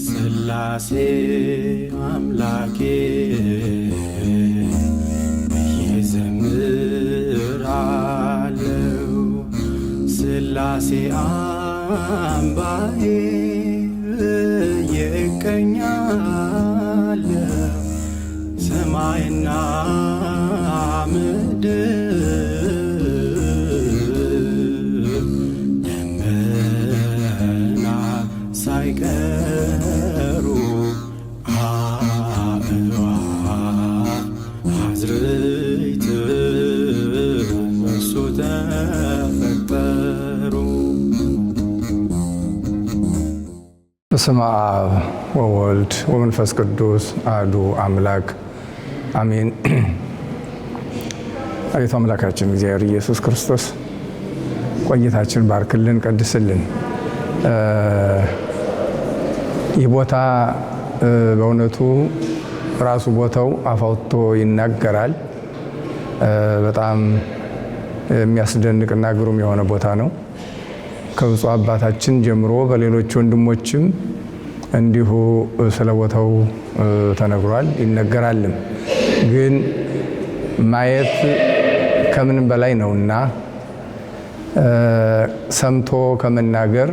ስላሴ አምላኬ እየዘምራለው ስላሴ አምባዬ እየቀኛለው ሰማይና ምድር ደመና ሳይቀሩ አእዋፍ አዝርዕት በእርሱ ተፈጠሩ። በስመ አብ ወወልድ ወመንፈስ ቅዱስ አሐዱ አምላክ አሜን። አቤቱ አምላካችን እግዚአብሔር ኢየሱስ ክርስቶስ ቆይታችን ባርክልን፣ ቀድስልን። ይህ ቦታ በእውነቱ ራሱ ቦታው አፋውቶ ይናገራል። በጣም የሚያስደንቅና ግሩም የሆነ ቦታ ነው። ከብፁዕ አባታችን ጀምሮ በሌሎች ወንድሞችም እንዲሁ ስለ ቦታው ተነግሯል ይነገራልም። ግን ማየት ከምንም በላይ ነውና ሰምቶ ከመናገር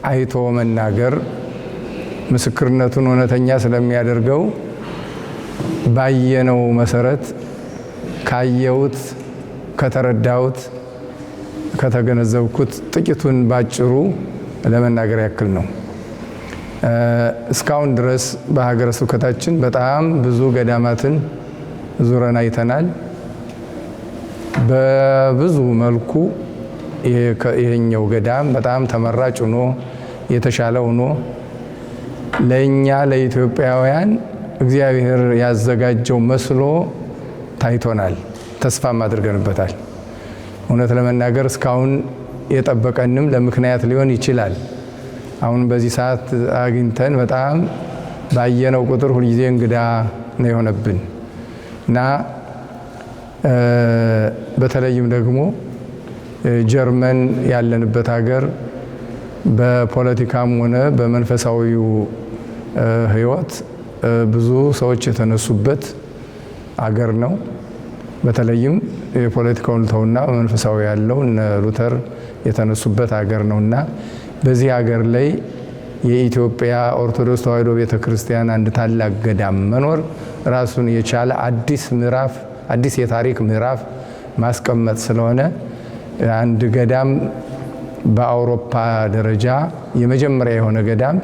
አይቶ መናገር ምስክርነቱን እውነተኛ ስለሚያደርገው ባየነው መሰረት ካየሁት፣ ከተረዳሁት፣ ከተገነዘብኩት ጥቂቱን ባጭሩ ለመናገር ያክል ነው። እስካሁን ድረስ በሀገረ ስብከታችን በጣም ብዙ ገዳማትን ዙረን አይተናል። በብዙ መልኩ ይሄኛው ገዳም በጣም ተመራጭ ሆኖ የተሻለ ሆኖ ለእኛ ለኢትዮጵያውያን እግዚአብሔር ያዘጋጀው መስሎ ታይቶናል። ተስፋም አድርገንበታል። እውነት ለመናገር እስካሁን የጠበቀንም ለምክንያት ሊሆን ይችላል። አሁን በዚህ ሰዓት አግኝተን በጣም ባየነው ቁጥር ሁልጊዜ እንግዳ ነው የሆነብን እና በተለይም ደግሞ ጀርመን ያለንበት ሀገር በፖለቲካም ሆነ በመንፈሳዊው ሕይወት ብዙ ሰዎች የተነሱበት አገር ነው። በተለይም የፖለቲካውን ተውና መንፈሳዊ ያለው እነ ሉተር የተነሱበት ሀገር ነውና በዚህ ሀገር ላይ የኢትዮጵያ ኦርቶዶክስ ተዋሕዶ ቤተክርስቲያን አንድ ታላቅ ገዳም መኖር ራሱን የቻለ አዲስ ምዕራፍ፣ አዲስ የታሪክ ምዕራፍ ማስቀመጥ ስለሆነ አንድ ገዳም በአውሮፓ ደረጃ የመጀመሪያ የሆነ ገዳም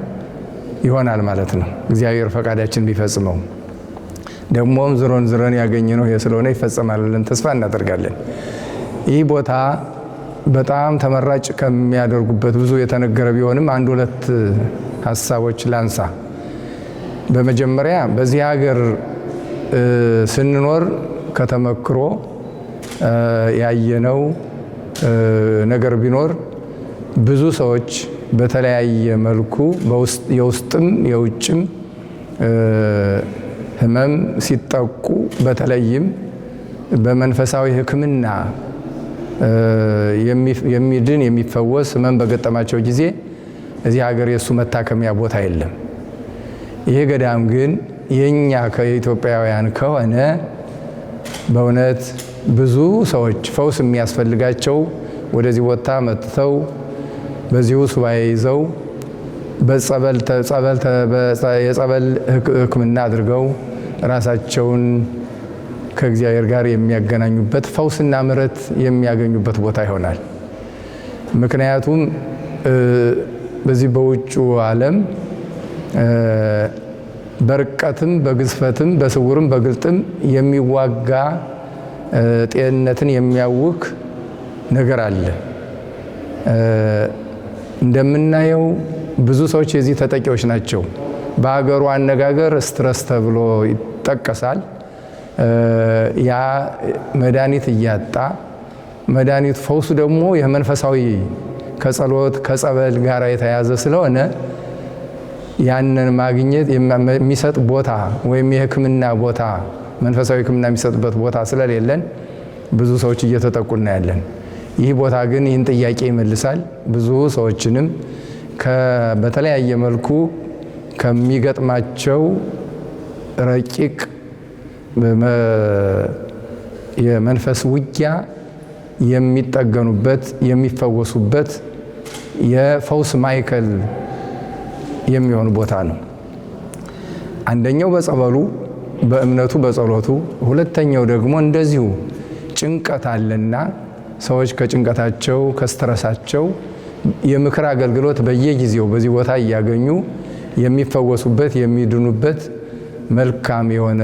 ይሆናል ማለት ነው። እግዚአብሔር ፈቃዳችን ቢፈጽመው ደግሞም ዝሮን ያገኘነው ይሄ ስለሆነ ይፈጸማል ብለን ተስፋ እናደርጋለን። ይህ ቦታ በጣም ተመራጭ ከሚያደርጉበት ብዙ የተነገረ ቢሆንም አንድ ሁለት ሀሳቦች ላንሳ። በመጀመሪያ በዚህ ሀገር ስንኖር ከተመክሮ ያየነው ነገር ቢኖር ብዙ ሰዎች በተለያየ መልኩ የውስጥም የውጭም ሕመም ሲጠቁ በተለይም በመንፈሳዊ ሕክምና የሚድን የሚፈወስ ሕመም በገጠማቸው ጊዜ እዚህ ሀገር የእሱ መታከሚያ ቦታ የለም። ይሄ ገዳም ግን የኛ ከኢትዮጵያውያን ከሆነ በእውነት ብዙ ሰዎች ፈውስ የሚያስፈልጋቸው ወደዚህ ቦታ መጥተው በዚሁ ሱባኤ ይዘው የጸበል ሕክምና አድርገው ራሳቸውን ከእግዚአብሔር ጋር የሚያገናኙበት ፈውስና ምሕረት የሚያገኙበት ቦታ ይሆናል። ምክንያቱም በዚህ በውጩ ዓለም በርቀትም በግዝፈትም በስውርም በግልጥም የሚዋጋ ጤንነትን የሚያውክ ነገር አለ። እንደምናየው ብዙ ሰዎች የዚህ ተጠቂዎች ናቸው። በሀገሩ አነጋገር ስትረስ ተብሎ ይጠቀሳል። ያ መድኃኒት እያጣ መድኃኒት ፈውሱ ደግሞ የመንፈሳዊ ከጸሎት ከጸበል ጋር የተያዘ ስለሆነ ያንን ማግኘት የሚሰጥ ቦታ ወይም የሕክምና ቦታ መንፈሳዊ ሕክምና የሚሰጥበት ቦታ ስለሌለን ብዙ ሰዎች እየተጠቁ እናያለን። ይህ ቦታ ግን ይህን ጥያቄ ይመልሳል። ብዙ ሰዎችንም በተለያየ መልኩ ከሚገጥማቸው ረቂቅ የመንፈስ ውጊያ የሚጠገኑበት የሚፈወሱበት የፈውስ ማዕከል የሚሆን ቦታ ነው። አንደኛው በጸበሉ በእምነቱ በጸሎቱ፣ ሁለተኛው ደግሞ እንደዚሁ ጭንቀት አለና ሰዎች ከጭንቀታቸው ከስትረሳቸው የምክር አገልግሎት በየጊዜው በዚህ ቦታ እያገኙ የሚፈወሱበት የሚድኑበት መልካም የሆነ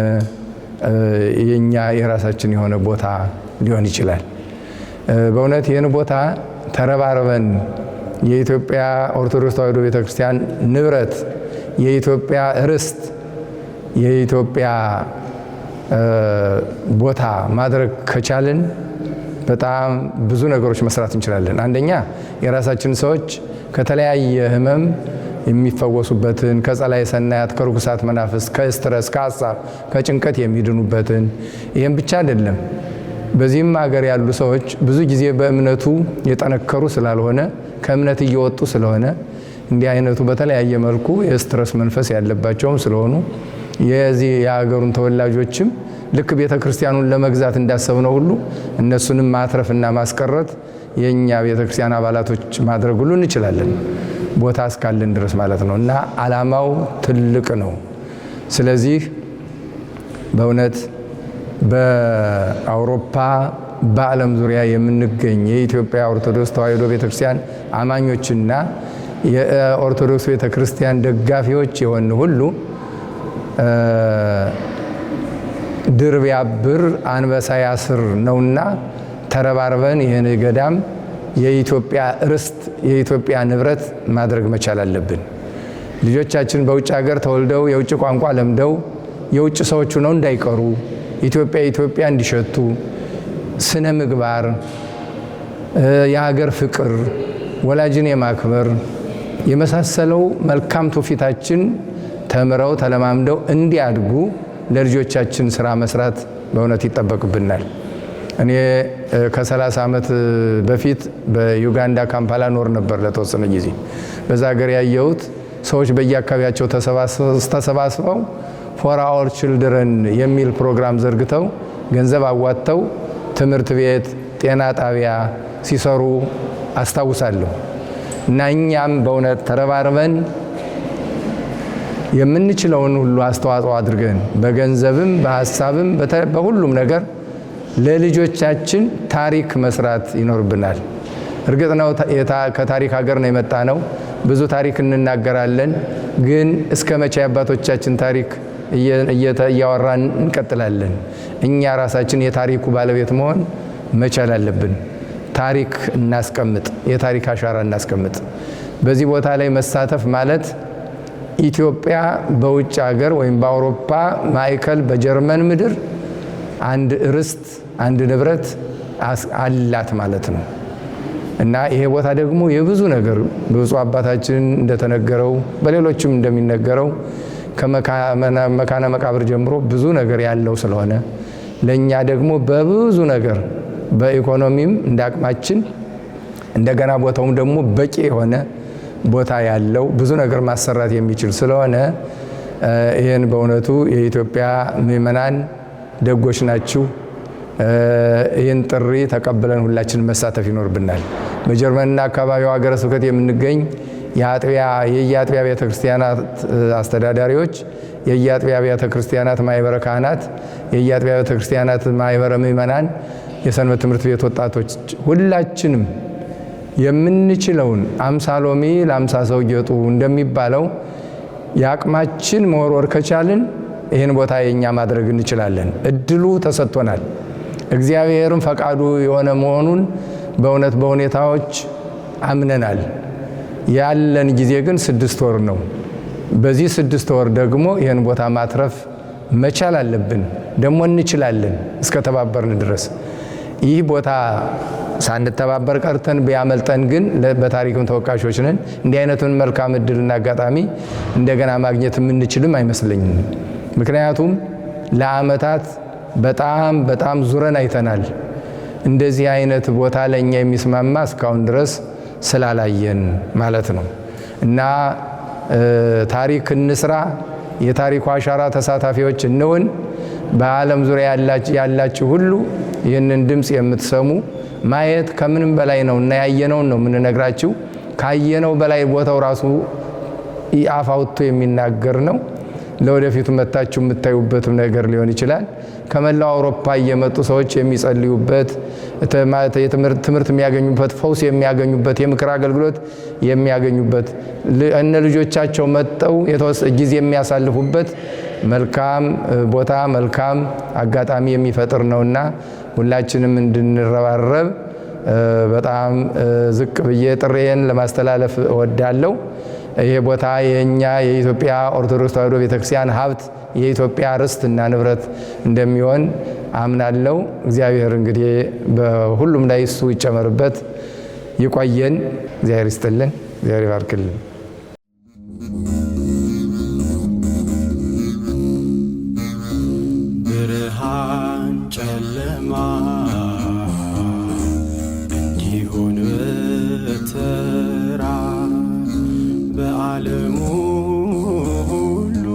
የኛ የራሳችን የሆነ ቦታ ሊሆን ይችላል። በእውነት ይህን ቦታ ተረባርበን የኢትዮጵያ ኦርቶዶክስ ተዋሕዶ ቤተክርስቲያን ንብረት፣ የኢትዮጵያ ርስት፣ የኢትዮጵያ ቦታ ማድረግ ከቻልን በጣም ብዙ ነገሮች መስራት እንችላለን። አንደኛ የራሳችን ሰዎች ከተለያየ ሕመም የሚፈወሱበትን፣ ከጸላይ ሰናያት፣ ከርኩሳት መናፍስት፣ ከስትረስ፣ ከሀሳብ፣ ከጭንቀት የሚድኑበትን። ይህም ብቻ አይደለም። በዚህም ሀገር ያሉ ሰዎች ብዙ ጊዜ በእምነቱ የጠነከሩ ስላልሆነ ከእምነት እየወጡ ስለሆነ እንዲህ አይነቱ በተለያየ መልኩ የስትረስ መንፈስ ያለባቸውም ስለሆኑ የዚህ የሀገሩን ተወላጆችም ልክ ቤተ ክርስቲያኑን ለመግዛት እንዳሰብነው ሁሉ እነሱንም ማትረፍና ማስቀረት የኛ ቤተ ክርስቲያን አባላቶች ማድረግ ሁሉ እንችላለን፣ ቦታ እስካለን ድረስ ማለት ነው። እና ዓላማው ትልቅ ነው። ስለዚህ በእውነት በአውሮፓ በዓለም ዙሪያ የምንገኝ የኢትዮጵያ ኦርቶዶክስ ተዋሕዶ ቤተክርስቲያን አማኞችና የኦርቶዶክስ ቤተክርስቲያን ደጋፊዎች የሆን ሁሉ ድር ቢያብር አንበሳ ያስር ነውና ተረባርበን ይህን ገዳም የኢትዮጵያ ርስት የኢትዮጵያ ንብረት ማድረግ መቻል አለብን። ልጆቻችን በውጭ ሀገር ተወልደው የውጭ ቋንቋ ለምደው የውጭ ሰዎቹ ነው እንዳይቀሩ ኢትዮጵያ እንዲሸቱ ስነ ምግባር፣ የሀገር ፍቅር፣ ወላጅን የማክበር የመሳሰለው መልካም ትውፊታችን ተምረው ተለማምደው እንዲያድጉ ለልጆቻችን ስራ መስራት በእውነት ይጠበቅብናል። እኔ ከ30 ዓመት በፊት በዩጋንዳ ካምፓላ ኖር ነበር ለተወሰነ ጊዜ። በዛ ሀገር ያየሁት ሰዎች በየአካባቢያቸው ተሰባስበው ፎር አወር ችልድረን የሚል ፕሮግራም ዘርግተው ገንዘብ አዋጥተው ትምህርት ቤት፣ ጤና ጣቢያ ሲሰሩ አስታውሳለሁ። እና እኛም በእውነት ተረባርበን የምንችለውን ሁሉ አስተዋጽኦ አድርገን በገንዘብም በሀሳብም በሁሉም ነገር ለልጆቻችን ታሪክ መስራት ይኖርብናል። እርግጥ ነው ከታሪክ ሀገር ነው የመጣ ነው። ብዙ ታሪክ እንናገራለን። ግን እስከ መቼ አባቶቻችን ታሪክ እያወራን እንቀጥላለን? እኛ ራሳችን የታሪኩ ባለቤት መሆን መቻል አለብን። ታሪክ እናስቀምጥ፣ የታሪክ አሻራ እናስቀምጥ። በዚህ ቦታ ላይ መሳተፍ ማለት ኢትዮጵያ በውጭ ሀገር ወይም በአውሮፓ ማዕከል በጀርመን ምድር አንድ ርስት አንድ ንብረት አላት ማለት ነው። እና ይሄ ቦታ ደግሞ የብዙ ነገር ብፁዕ አባታችን እንደተነገረው በሌሎችም እንደሚነገረው ከመካነ መቃብር ጀምሮ ብዙ ነገር ያለው ስለሆነ ለኛ ደግሞ በብዙ ነገር በኢኮኖሚም እንዳቅማችን እንደገና ቦታውም ደግሞ በቂ የሆነ ቦታ ያለው ብዙ ነገር ማሰራት የሚችል ስለሆነ ይህን በእውነቱ የኢትዮጵያ ምዕመናን ደጎች ናችሁ። ይህን ጥሪ ተቀብለን ሁላችን መሳተፍ ይኖርብናል። በጀርመንና አካባቢው ሀገረ ስብከት የምንገኝ የየአጥቢያ ቤተ ክርስቲያናት አስተዳዳሪዎች፣ የየአጥቢያ ቤተ ክርስቲያናት ማህበረ ካህናት፣ የየአጥቢያ ቤተ ክርስቲያናት ማህበረ ምዕመናን፣ የሰንበት ትምህርት ቤት ወጣቶች ሁላችንም የምንችለውን 50 ሎሚ ለ50 ሰው ጌጡ እንደሚባለው የአቅማችን መወርወር ከቻልን ይህን ቦታ የኛ ማድረግ እንችላለን። እድሉ ተሰጥቶናል። እግዚአብሔርም ፈቃዱ የሆነ መሆኑን በእውነት በሁኔታዎች አምነናል። ያለን ጊዜ ግን 6 ወር ነው። በዚህ 6 ወር ደግሞ ይህን ቦታ ማትረፍ መቻል አለብን። ደግሞ እንችላለን እስከተባበርን ድረስ። ይህ ቦታ ሳንተባበር ቀርተን ቢያመልጠን ግን በታሪክም ተወቃሾች ነን። እንዲህ አይነቱን መልካም እድልና አጋጣሚ እንደገና ማግኘት የምንችልም አይመስለኝም። ምክንያቱም ለዓመታት በጣም ዙረን አይተናል። እንደዚህ አይነት ቦታ ለኛ የሚስማማ እስካሁን ድረስ ስላላየን ማለት ነው። እና ታሪክ እንስራ፣ የታሪኩ አሻራ ተሳታፊዎች እንሁን። በዓለም ዙሪያ ያላችሁ ሁሉ ይህንን ድምፅ የምትሰሙ ማየት ከምንም በላይ ነው እና ያየነውን ነው የምንነግራችሁ። ካየነው በላይ ቦታው ራሱ አፍ አውጥቶ የሚናገር ነው። ለወደፊቱ መታችሁ የምታዩበትም ነገር ሊሆን ይችላል። ከመላው አውሮፓ እየመጡ ሰዎች የሚጸልዩበት፣ ትምህርት የሚያገኙበት፣ ፈውስ የሚያገኙበት፣ የምክር አገልግሎት የሚያገኙበት፣ እነ ልጆቻቸው መጠው ጊዜ የሚያሳልፉበት መልካም ቦታ መልካም አጋጣሚ የሚፈጥር ነውና ሁላችንም እንድንረባረብ በጣም ዝቅ ብዬ ጥሬን ለማስተላለፍ እወዳለሁ። ይሄ ቦታ የኛ የኢትዮጵያ ኦርቶዶክስ ተዋሕዶ ቤተክርስቲያን ሀብት የኢትዮጵያ ርስትና ንብረት እንደሚሆን አምናለሁ። እግዚአብሔር እንግዲህ በሁሉም ላይ እሱ ይጨመርበት። ይቆየን። እግዚአብሔር ይስጥልን። እግዚአብሔር ይባርክልን። ብርሃን ጨለማ እንዲሆን በተራ በዓለሙ ሁሉ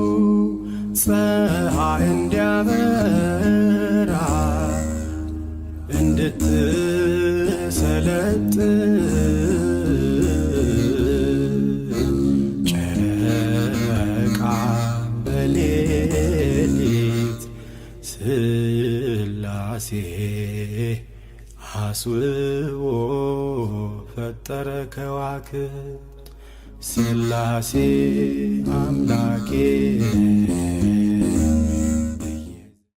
ፀሐይ እንዲያበራ እንድትሰለጥን ጨረቃ በሌሊት ሥላሴ አስውቦ ፈጠረ ከዋክብት ሥላሴ አምላኬ